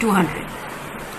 200।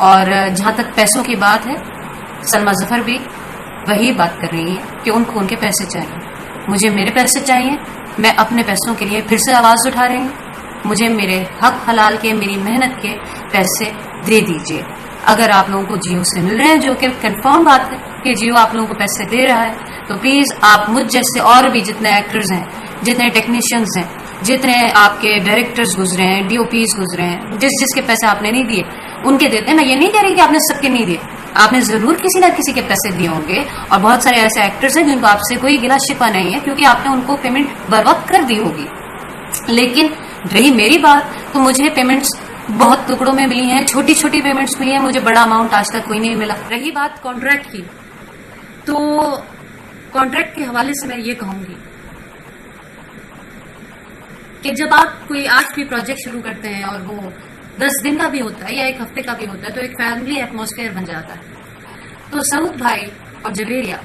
اور جہاں تک پیسوں کی بات ہے، سلمیٰ ظفر بھی وہی بات کر رہی ہیں کہ ان کو ان کے پیسے چاہیے. مجھے میرے پیسے چاہیے. میں اپنے پیسوں کے لیے پھر سے آواز اٹھا رہی ہوں. مجھے میرے حق حلال کے، میری محنت کے پیسے دے دیجیے. اگر آپ لوگوں کو جیو سے مل رہے ہیں، جو کہ کنفرم بات ہے کہ جیو آپ لوگوں کو پیسے دے رہا ہے، تو پلیز آپ مجھ جیسے اور بھی جتنے ایکٹرز ہیں، جتنے ٹیکنیشینز ہیں، جتنے آپ کے ڈائریکٹرز گزرے ہیں، ڈی او پیز گزرے ہیں، جس کے پیسے آپ نے نہیں دیے ان کے دیتے ہیں. میں یہ نہیں کہہ رہی کہ آپ نے سب کے نہیں دیے، آپ نے ضرور کسی نہ کسی کے پیسے دیے ہوں گے. اور بہت سارے ایسے ایکٹرز ہیں جن کو آپ سے کوئی گلا شکوہ نہیں ہے، کیونکہ آپ نے ان کو پیمنٹ بر وقت کر دی ہوگی. لیکن رہی میری بات، تو مجھے پیمنٹس بہت ٹکڑوں میں ملی ہیں، چھوٹی چھوٹی پیمنٹس ملی ہیں، مجھے بڑا اماؤنٹ آج تک کوئی نہیں ملا. رہی بات کانٹریکٹ کی، تو کانٹریکٹ کے حوالے سے میں یہ کہوں گی کہ جب آپ کوئی آج بھی پروجیکٹ شروع کرتے ہیں اور وہ 10 دن کا بھی ہوتا ہے یا 1 ہفتے کا بھی ہوتا ہے، تو ایک فیملی ایٹماسفیئر بن جاتا ہے. تو سعود بھائی اور جویریہ،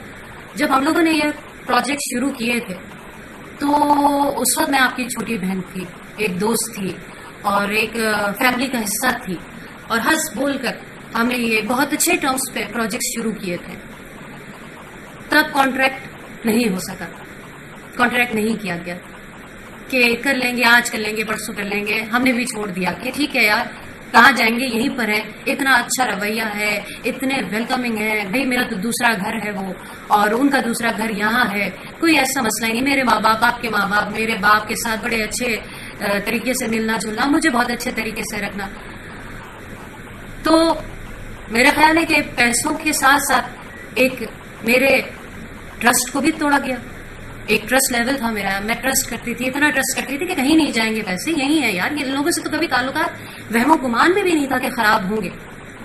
جب ہم لوگوں نے یہ پروجیکٹ شروع کیے تھے، تو اس وقت میں آپ کی چھوٹی بہن تھی، ایک دوست تھی اور ایک فیملی کا حصہ تھی، اور ہنس بول کر ہم نے یہ بہت اچھے ٹرمز پہ پروجیکٹ شروع کیے تھے. تب کانٹریکٹ نہیں ہو سکا، کانٹریکٹ نہیں کیا گیا کہ کر لیں گے، آج کر لیں گے، پرسوں کر لیں گے. ہم نے بھی چھوڑ دیا کہ ٹھیک ہے یار، کہاں جائیں گے، یہیں پر ہے، اتنا اچھا رویہ ہے، اتنے ویلکمنگ ہے، بھائی میرا تو دوسرا گھر ہے وہ، اور ان کا دوسرا گھر یہاں ہے، کوئی ایسا مسئلہ نہیں. میرے ماں باپ، آپ کے ماں باپ میرے باپ کے ساتھ بڑے اچھے طریقے سے ملنا جلنا، مجھے بہت اچھے طریقے سے رکھنا. تو میرا خیال ہے کہ پیسوں کے ساتھ ساتھ ایک میرے ٹرسٹ کو بھی توڑا گیا. ایک ٹرسٹ لیول تھا میرا، میں ٹرسٹ کرتی تھی، اتنا ٹرسٹ کرتی تھی کہ کہیں نہیں جائیں گے پیسے، یہی ہے یار. یہ لوگوں سے تو کبھی تعلقات وہم و گمان میں بھی نہیں تھا کہ خراب ہوں گے،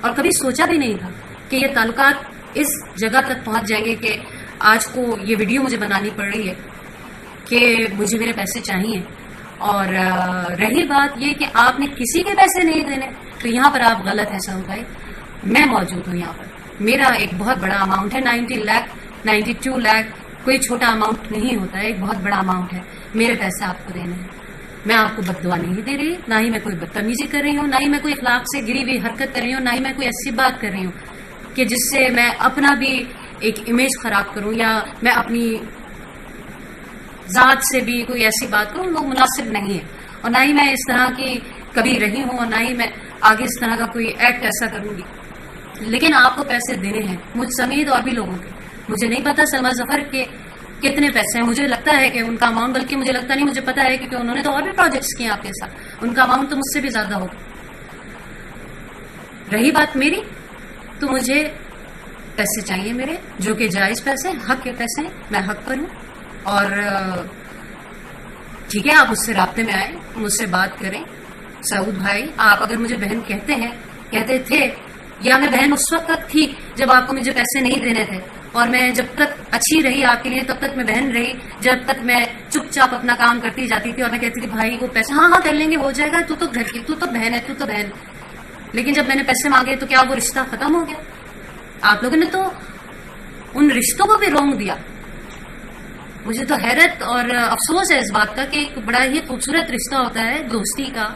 اور کبھی سوچا بھی نہیں تھا کہ یہ تعلقات اس جگہ تک پہنچ جائیں گے کہ آج کو یہ ویڈیو مجھے بنانی پڑ رہی ہے کہ مجھے میرے پیسے چاہیے. اور رہی بات یہ کہ آپ نے کسی کے پیسے نہیں دینے، تو یہاں پر آپ غلط ہیں سعود بھائی. میں موجود ہوں یہاں پر، میرا ایک بہت بڑا اماؤنٹ ہے، 90 لاکھ 92 لاکھ کوئی چھوٹا اماؤنٹ نہیں ہوتا ہے، ایک بہت بڑا اماؤنٹ ہے. میرے پیسے آپ کو دینے ہیں. میں آپ کو بد دعا نہیں دے رہی، نہ ہی میں کوئی بدتمیزی کر رہی ہوں، نہ ہی میں کوئی اخلاق سے گری ہوئی حرکت کر رہی ہوں، نہ ہی میں کوئی ایسی بات کر رہی ہوں کہ جس سے میں اپنا بھی ایک امیج خراب کروں یا میں اپنی ذات سے بھی کوئی ایسی بات کروں. وہ مناسب نہیں ہے، اور نہ ہی میں اس طرح کی کبھی رہی ہوں، اور نہ ہی میں آگے اس طرح کا کوئی ایکٹ ایسا کروں گی. لیکن آپ کو پیسے دینے ہیں، مجھ سمیت اور بھی لوگوں کے. مجھے نہیں پتا سلمیٰ ظفر کے کتنے پیسے ہیں، مجھے لگتا ہے کہ ان کا اماؤنٹ، بلکہ مجھے لگتا نہیں، مجھے پتا ہے کہ انہوں نے تو اور بھی پروجیکٹس کیے آپ کے ساتھ، ان کا اماؤنٹ تو مجھ سے بھی زیادہ ہوگا. رہی بات میری، تو مجھے پیسے چاہیے میرے، جو کہ جائز پیسے، حق کے پیسے ہیں. میں حق پر ہوں، اور ٹھیک ہے، آپ مجھ سے رابطے میں آئیں، مجھ سے بات کریں. سعود بھائی، آپ اگر مجھے بہن کہتے تھے، یا میں بہن اس وقت تک تھی جب آپ کو مجھے پیسے نہیں دینے تھے، اور میں جب تک اچھی رہی آپ کے لیے تب تک میں بہن رہی، جب تک میں چپ چاپ اپنا کام کرتی جاتی تھی، اور میں کہتی تھی بھائی وہ پیسے ہاں کر لیں گے، ہو جائے گا، تو گھر کی، تو بہن ہے، تو بہن. لیکن جب میں نے پیسے مانگے تو کیا وہ رشتہ ختم ہو گیا؟ آپ لوگوں نے تو ان رشتوں کو بھی رونگ دیا. مجھے تو حیرت اور افسوس ہے اس بات کا کہ ایک بڑا ہی خوبصورت رشتہ ہوتا ہے دوستی کا،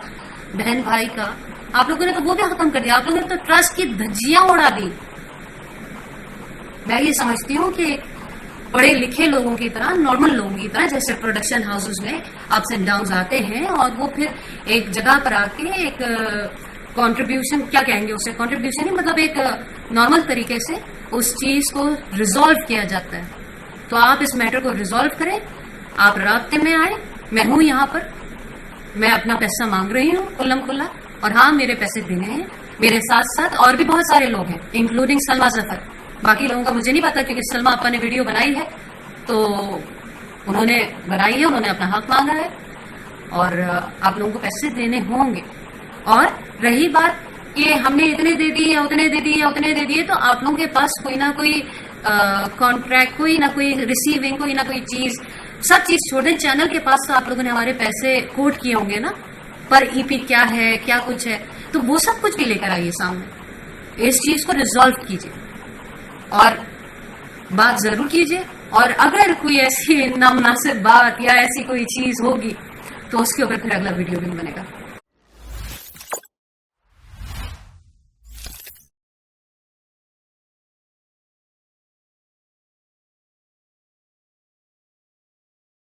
بہن بھائی کا، آپ لوگوں نے تو وہ بھی ختم کر دیا. آپ لوگوں نے تو ٹرسٹ کی دھجیاں اڑا دی. میں یہ سمجھتی ہوں کہ پڑھے لکھے لوگوں کی طرح، نارمل لوگوں کی طرح، جیسے پروڈکشن ہاؤسز میں اپس اینڈ ڈاؤنز آتے ہیں، اور وہ پھر ایک جگہ پر آ کے ایک کنٹریبیوشن، کیا کہیں گے اسے، کنٹریبیوشن ہی مطلب ایک نارمل طریقے سے اس چیز کو ریزالو کیا جاتا ہے. تو آپ اس میٹر کو ریزالو کریں، آپ رابطے میں آئیں. میں ہوں یہاں پر، میں اپنا پیسہ مانگ رہی ہوں کھلم کھلا، اور ہاں میرے پیسے دینے ہیں. میرے ساتھ ساتھ اور بھی بہت سارے لوگ ہیں، انکلوڈنگ سلمیٰ ظفر. باقی لوگوں کا مجھے نہیں پتا، کیونکہ سلمیٰ آپا نے ویڈیو بنائی ہے تو انہوں نے بنائی ہے، انہوں نے اپنا حق مانگا ہے، اور آپ لوگوں کو پیسے دینے ہوں گے. اور رہی بات کہ ہم نے اتنے دے دیے، اتنے دے دیے، اتنے دے دیے، تو آپ لوگوں کے پاس کوئی نہ کوئی کانٹریکٹ، کوئی نہ کوئی ریسیونگ، کوئی نہ کوئی چیز، سب چیز چھوڑ دیں. چینل کے پاس تو آپ لوگوں نے ہمارے پیسے کوٹ کیے ہوں گے نا، پر ای پی کیا ہے، کیا کچھ ہے، تو وہ سب کچھ بھی لے کر آئیے سامنے. اس چیز کو ریزالو کیجیے اور بات ضرور کیجیے. اور اگر کوئی ایسی نامناسب بات یا ایسی کوئی چیز ہوگی تو اس کے اوپر پھر اگلا ویڈیو بھی بنے گا.